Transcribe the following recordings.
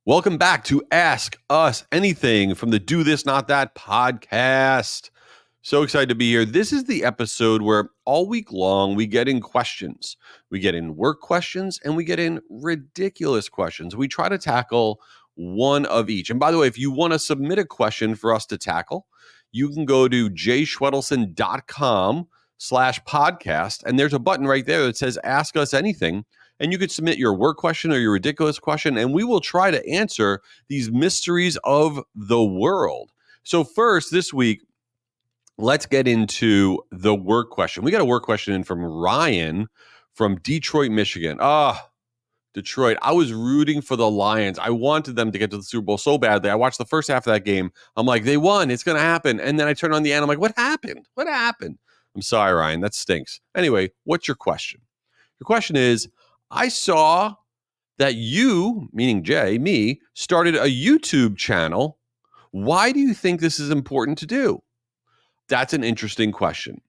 Welcome back to Ask Us Anything from the Do This Not That podcast. So excited to be here. This is the episode where all week long we get in questions. We get in work questions and we get in ridiculous questions. We try to tackle one of each. And by the way, if you want to submit a question for us to tackle, you can go to jayschwedelson.com/podcast. And there's a button right there that says Ask Us Anything. And you could submit your work question or your ridiculous question, and we will try to answer these mysteries of the world. So first, this week, let's get into the work question. We got a work question in from Ryan from Detroit, Michigan. Detroit. I was rooting for the Lions. I wanted them to get to the Super Bowl so badly. I watched the first half of that game. I'm like, they won. It's going to happen. And then I turn on the end. I'm like, what happened? What happened? I'm sorry, Ryan. That stinks. Anyway, what's your question? Your question is, I saw that you, meaning Jay, me, started a YouTube channel. Why do you think this is important to do? That's an interesting question.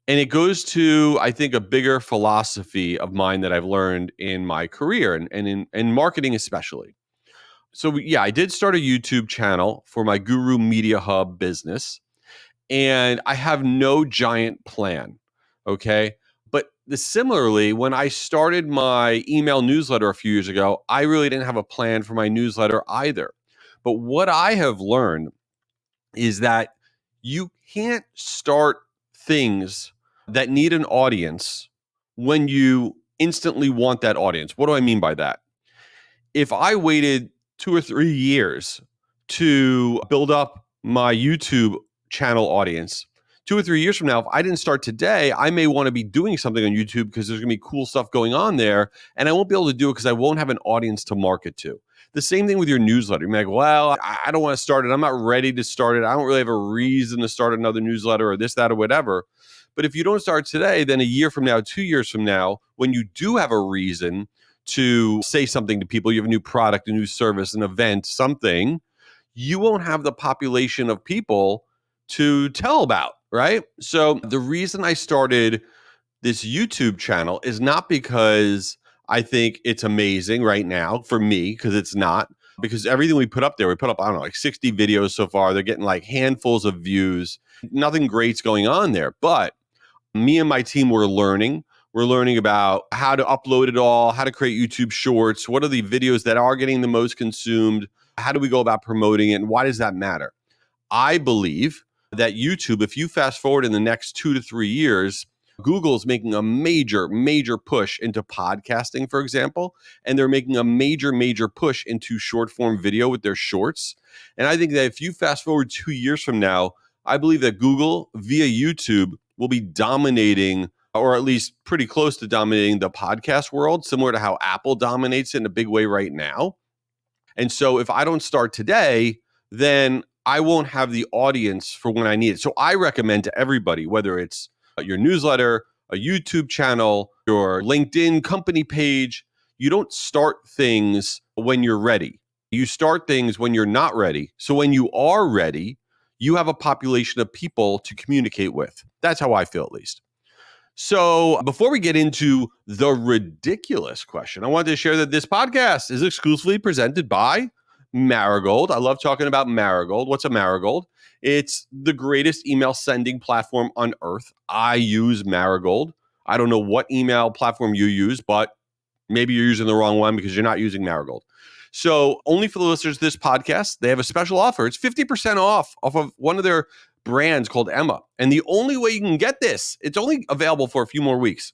And it goes to, I think, a bigger philosophy of mine that I've learned in my career and in marketing especially. So yeah, I did start a YouTube channel for my Guru Media Hub business. And I have no giant plan, okay? But similarly, when I started my email newsletter a few years ago, I really didn't have a plan for my newsletter either. But what I have learned is that you can't start things that need an audience when you instantly want that audience. What do I mean by that? If I waited 2 or 3 years to build up my YouTube channel audience, 2 or 3 years from now, if I didn't start today, I may want to be doing something on YouTube because there's going to be cool stuff going on there, and I won't be able to do it because I won't have an audience to market to. The same thing with your newsletter. You're like, well, I don't want to start it. I'm not ready to start it. I don't really have a reason to start another newsletter or this, that, or whatever. But if you don't start today, then a year from now, 2 years from now, when you do have a reason to say something to people, you have a new product, a new service, an event, something, you won't have the population of people to tell about, right? So the reason I started this YouTube channel is not because I think it's amazing right now for me, because it's not. Because everything we put up there, we put up, I don't know, like 60 videos so far. They're getting like handfuls of views. Nothing great's going on there. But me and my team were learning. We're learning about how to upload it all, how to create YouTube shorts. What are the videos that are getting the most consumed? How do we go about promoting it? And why does that matter? I believe that YouTube, if you fast forward in the next 2 to 3 years, Google's making a major, major push into podcasting, for example, and they're making a major, major push into short form video with their shorts. And I think that if you fast forward 2 years from now, I believe that Google via YouTube will be dominating, or at least pretty close to dominating, the podcast world, similar to how Apple dominates it in a big way right now. And so if I don't start today, then I won't have the audience for when I need it. So I recommend to everybody, whether it's your newsletter, a YouTube channel, your LinkedIn company page, you don't start things when you're ready. You start things when you're not ready. So when you are ready, you have a population of people to communicate with. That's how I feel, at least. So before we get into the ridiculous question, I wanted to share that this podcast is exclusively presented by Marigold. I love talking about Marigold. What's a Marigold? It's the greatest email sending platform on earth. I use Marigold. I don't know what email platform you use, but maybe you're using the wrong one because you're not using Marigold. So only for the listeners of this podcast, they have a special offer. It's 50% off of one of their brands called Emma. And the only way you can get this, it's only available for a few more weeks.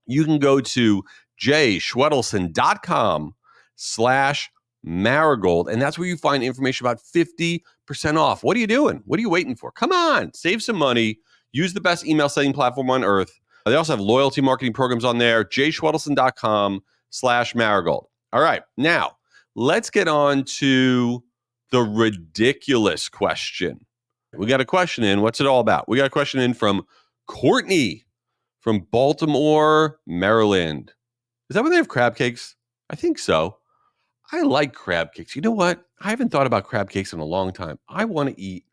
You can go to jayschwedelson.com/Marigold. And that's where you find information about 50% off. What are you doing? What are you waiting for? Come on, save some money. Use the best email sending platform on earth. They also have loyalty marketing programs on there. jayschwedelson.com/Marigold. All right, now let's get on to the ridiculous question. We got a question in. What's it all about? We got a question in from Courtney from Baltimore, Maryland. Is that where they have crab cakes? I think so. I like crab cakes. You know what? I haven't thought about crab cakes in a long time. I want to eat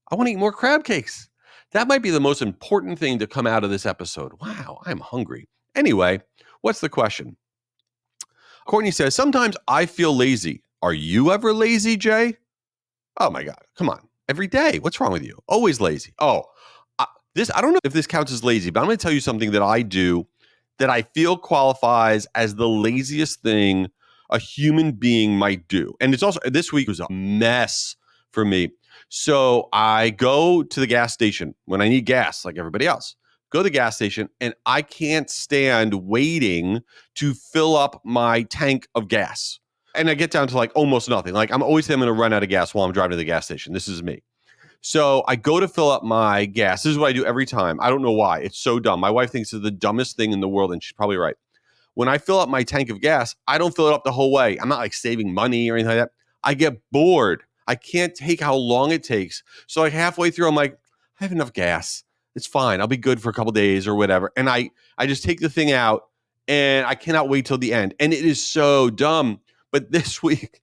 more crab cakes. That might be the most important thing to come out of this episode. Wow, I'm hungry. Anyway, what's the question? Courtney says, sometimes I feel lazy. Are you ever lazy, Jay? Oh my God. Come on. Every day. What's wrong with you? Always lazy. Oh, I don't know if this counts as lazy, but I'm going to tell you something that I do that I feel qualifies as the laziest thing a human being might do. And it's also, this week was a mess for me. So I go to the gas station when I need gas, like everybody else. Go to the gas station, and I can't stand waiting to fill up my tank of gas. And I get down to like almost nothing. Like I'm always going to run out of gas while I'm driving to the gas station. This is me. So I go to fill up my gas. This is what I do every time. I don't know why. It's so dumb. My wife thinks it's the dumbest thing in the world, and she's probably right. When I fill up my tank of gas, I don't fill it up the whole way. I'm not like saving money or anything like that. I get bored. I can't take how long it takes. So like halfway through, I'm like, I have enough gas. It's fine. I'll be good for a couple days or whatever. And I just take the thing out, and I cannot wait till the end. And it is so dumb. But this week,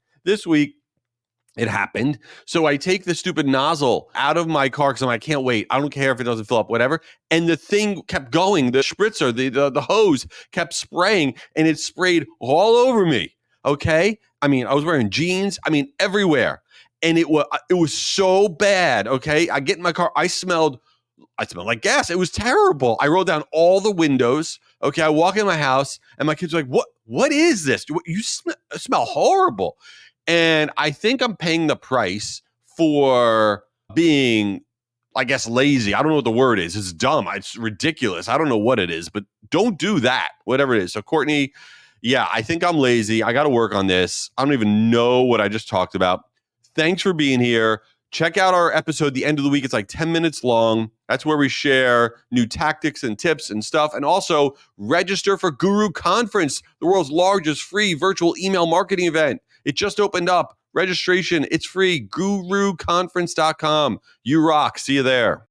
it happened. So I take the stupid nozzle out of my car because I can't wait. I don't care if it doesn't fill up, whatever. And the thing kept going. The spritzer, the hose kept spraying, and it sprayed all over me. Okay. I mean, I was wearing jeans. I mean, everywhere. And it was so bad. Okay. I get in my car. I smelled like gas. It was terrible. I rolled down all the windows. Okay. I walk in my house, and my kids are like, what is this? You smell horrible. And I think I'm paying the price for being, I guess, lazy. I don't know what the word is. It's dumb. It's ridiculous. I don't know what it is, but don't do that, whatever it is. So Courtney, yeah, I think I'm lazy. I got to work on this. I don't even know what I just talked about. Thanks for being here. Check out our episode, The End of the Week. It's like 10 minutes long. That's where we share new tactics and tips and stuff. And also register for Guru Conference, the world's largest free virtual email marketing event. It just opened up. Registration, it's free. GuruConference.com. You rock. See you there.